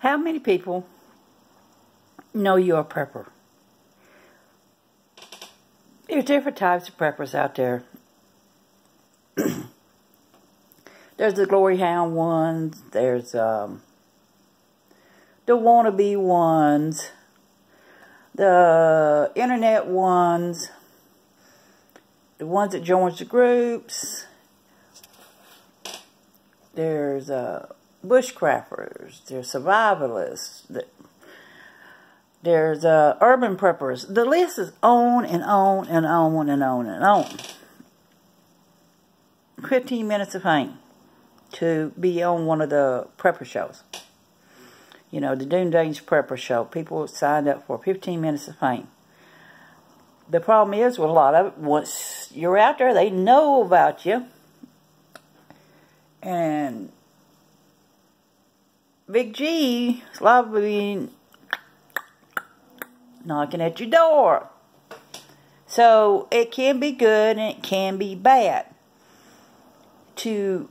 How many people know you're a prepper? There's different types of preppers out there. There's the glory hound ones. There's the wannabe ones. The internet ones. The ones that joins the groups. There's bushcrafters. There's survivalists. There's urban preppers. The list is on and on and on and on and on. 15 minutes of fame to be on one of the prepper shows. You know, the Doom Danger Prepper Show. People signed up for 15 minutes of fame. The problem is with a lot of it, once you're out there, they know about you. And Big G is liable knocking at your door. So it can be good and it can be bad to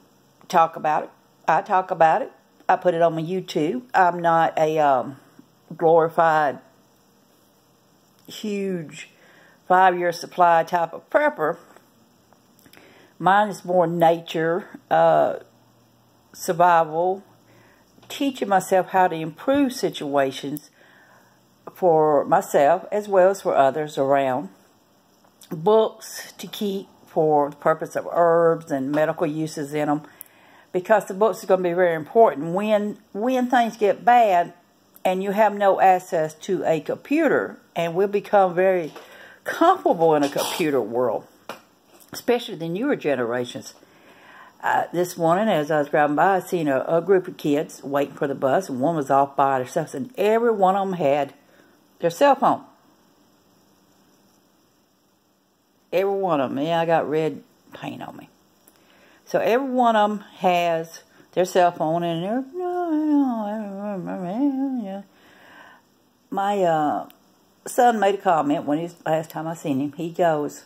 talk about it. I talk about it. I put it on my YouTube. I'm not a glorified, huge 5-year supply type of prepper. Mine is more nature, survival, teaching myself how to improve situations for myself as well as for others around. Books to keep for the purpose of herbs and medical uses in them, because the books are going to be very important when things get bad and you have no access to a computer, and we'll become very comfortable in a computer world, especially the newer generations. This morning, as I was driving by, I seen a group of kids waiting for the bus, and one was off by themselves, and every one of them had their cell phone. Every one of them. Yeah, I got red paint on me. So every one of them has their cell phone, and they're... My son made a comment last time I seen him. He goes,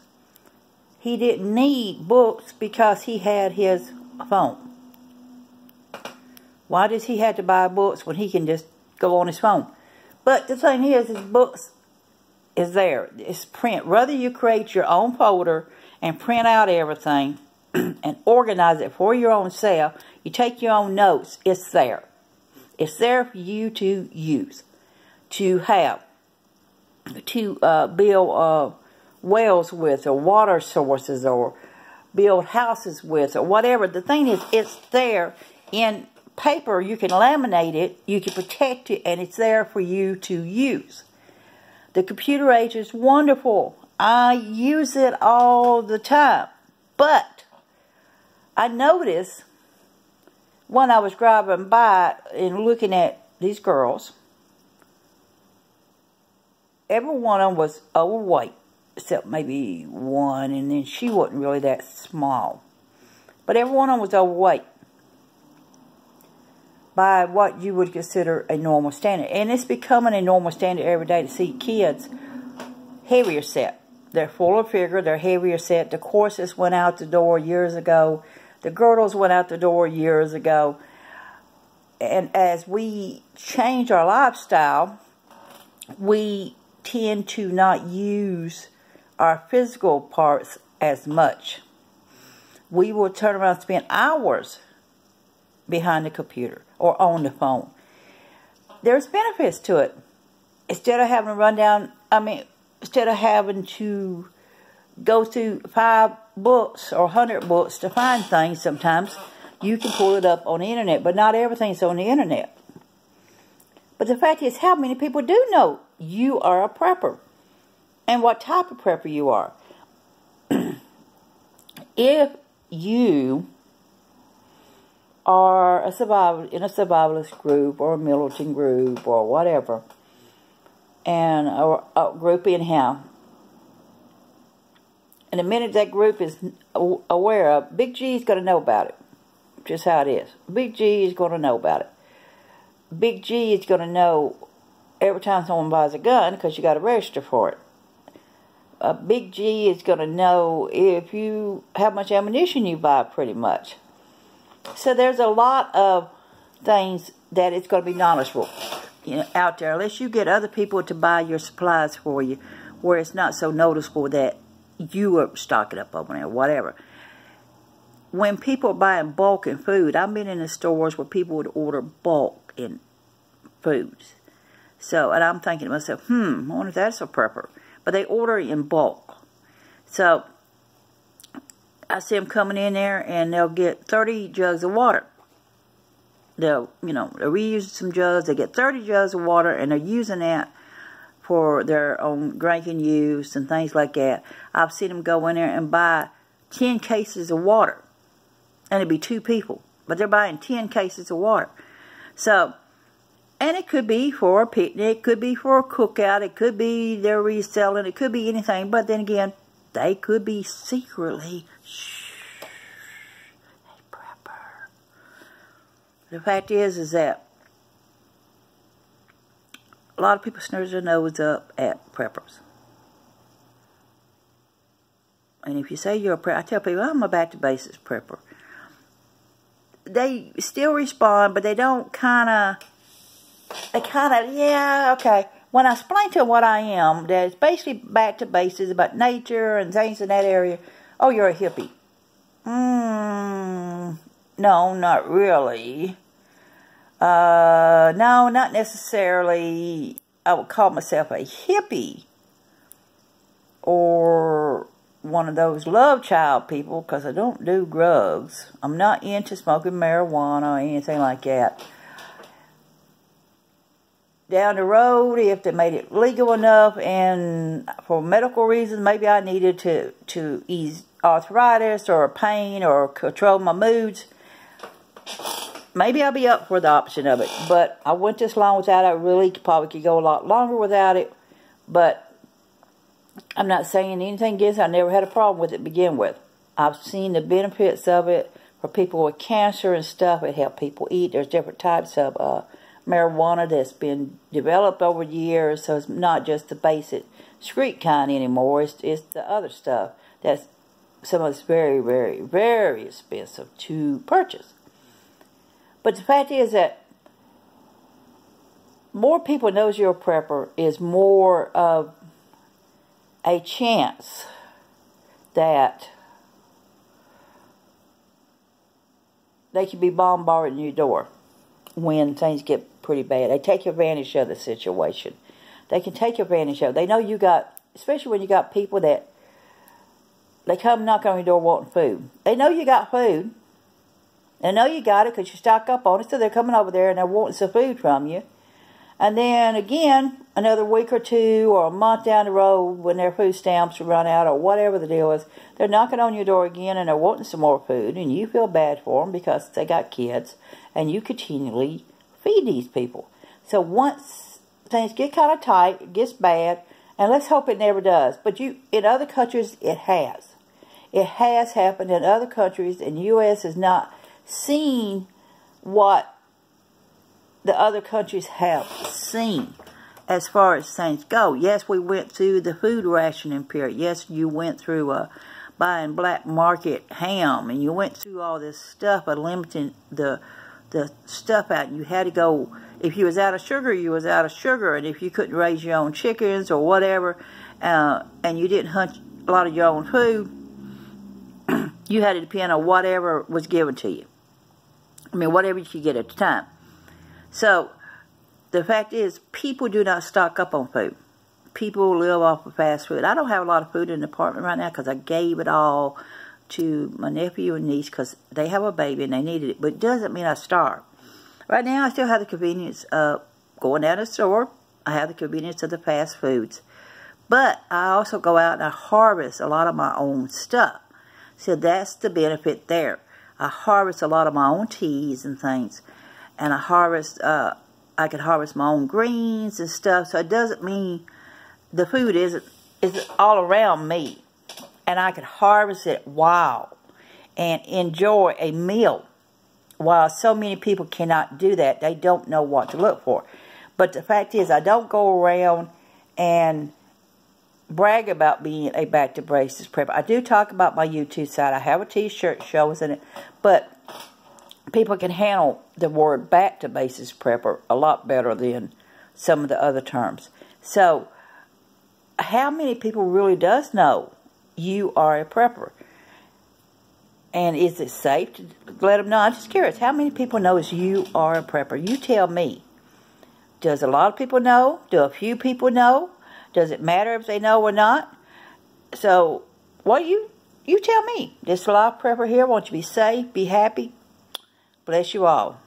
he didn't need books because he had his phone. Why does he have to buy books when he can just go on his phone? But the thing is, his books is there. It's print. Whether you create your own folder and print out everything and organize it for your own self, you take your own notes, it's there. It's there for you to use, to have, to build wells with, or water sources, or build houses with, or whatever. The thing is, it's there in paper. You can laminate it, you can protect it, and it's there for you to use. The computer age is wonderful. I use it all the time. But I noticed when I was driving by and looking at these girls, every one of them was overweight, except maybe one, and then she wasn't really that small. But every one of them was overweight by what you would consider a normal standard. And it's becoming a normal standard every day to see kids heavier set. They're fuller figure, they're heavier set. The corsets went out the door years ago. The girdles went out the door years ago. And as we change our lifestyle, we tend to not use our physical parts as much. We will turn around and spend hours behind the computer or on the phone. There's benefits to it. Instead of having to run down, instead of having to go through 5 books or 100 books to find things, sometimes you can pull it up on the internet, but not everything's on the internet. But the fact is, how many people do know you are a prepper and what type of prepper you are? If you are in a survivalist group or a militant group or whatever, and a group anyhow, and the minute that group is aware of, Big G is going to know about it. Just how it is. Big G is going to know about it. Big G is going to know every time someone buys a gun, because you got to register for it. Big G is going to know if you how much ammunition you buy, pretty much. So there's a lot of things that it's going to be noticeable, you know, out there, unless you get other people to buy your supplies for you, where it's not so noticeable that you are stocking up on it or whatever. When people are buying bulk in food, I've been in the stores where people would order bulk in foods. So, and I'm thinking to myself, I wonder if that's a prepper. But they order in bulk. So, I see them coming in there and they'll get 30 jugs of water. They'll, you know, they're reusing some jugs. They get 30 jugs of water and they're using that for their own drinking use and things like that. I've seen them go in there and buy 10 cases of water. And it'd be 2 people. But they're buying 10 cases of water. So, and it could be for a picnic. It could be for a cookout. It could be they're reselling. It could be anything. But then again, they could be secretly, a prepper. The fact is that a lot of people snooze their nose up at preppers. And if you say you're a prepper, I tell people, I'm a back to basics prepper. They still respond, but they don't yeah, okay. When I explain to them what I am, that it's basically back to basics about nature and things in that area. Oh, you're a hippie. No, not really. No, not necessarily. I would call myself a hippie. Or one of those love child people, because I don't do drugs. I'm not into smoking marijuana or anything like that. Down the road, if they made it legal enough and for medical reasons, maybe I needed to ease arthritis or pain or control my moods, maybe I'll be up for the option of it. But I went this long without it. I really probably could go a lot longer without it. But I'm not saying anything against it. I never had a problem with it to begin with. I've seen the benefits of it for people with cancer and stuff. It helps people eat. There's different types of marijuana that's been developed over the years, so it's not just the basic street kind anymore. It's the other stuff that's some of it's very, very, very expensive to purchase. But the fact is that more people knows you're a prepper is more of a chance that they could be bombarding your door when things get pretty bad. They take advantage of the situation. They can take advantage of it. They know you got, especially when you got people that, they come knock on your door wanting food. They know you got food. They know you got it because you stock up on it, so they're coming over there and they're wanting some food from you. And then again, another week or 2 or a month down the road when their food stamps run out or whatever the deal is, they're knocking on your door again and they're wanting some more food, and you feel bad for them because they got kids and you continually feed these people. So once things get kind of tight, it gets bad, and let's hope it never does. But in other countries, it has. It has happened in other countries, and the U.S. has not seen what the other countries have seen as far as things go. Yes, we went through the food rationing period. Yes, you went through buying black market ham, and you went through all this stuff of limiting the stuff out. You had to go, if you was out of sugar, you was out of sugar, and if you couldn't raise your own chickens or whatever, and you didn't hunt a lot of your own food, you had to depend on whatever was given to you. I mean, whatever you could get at the time. So, the fact is, people do not stock up on food. People live off of fast food. I don't have a lot of food in the apartment right now because I gave it all to my nephew and niece because they have a baby and they needed it. But it doesn't mean I starve. Right now, I still have the convenience of going down to the store. I have the convenience of the fast foods. But I also go out and I harvest a lot of my own stuff. So that's the benefit there. I harvest a lot of my own teas and things. And I harvest, I can harvest my own greens and stuff. So it doesn't mean the food is all around me. And I can harvest it wild and enjoy a meal. While so many people cannot do that, they don't know what to look for. But the fact is, I don't go around and brag about being a back to basics prepper. I do talk about my YouTube side. I have a t-shirt shows in it. But people can handle the word back to basis prepper a lot better than some of the other terms. So, how many people really does know you are a prepper? And is it safe to let them know? I'm just curious. How many people knows you are a prepper? You tell me. Does a lot of people know? Do a few people know? Does it matter if they know or not? So, what you tell me. There's a lot of prepper here. Want you to be safe, be happy. Bless you all.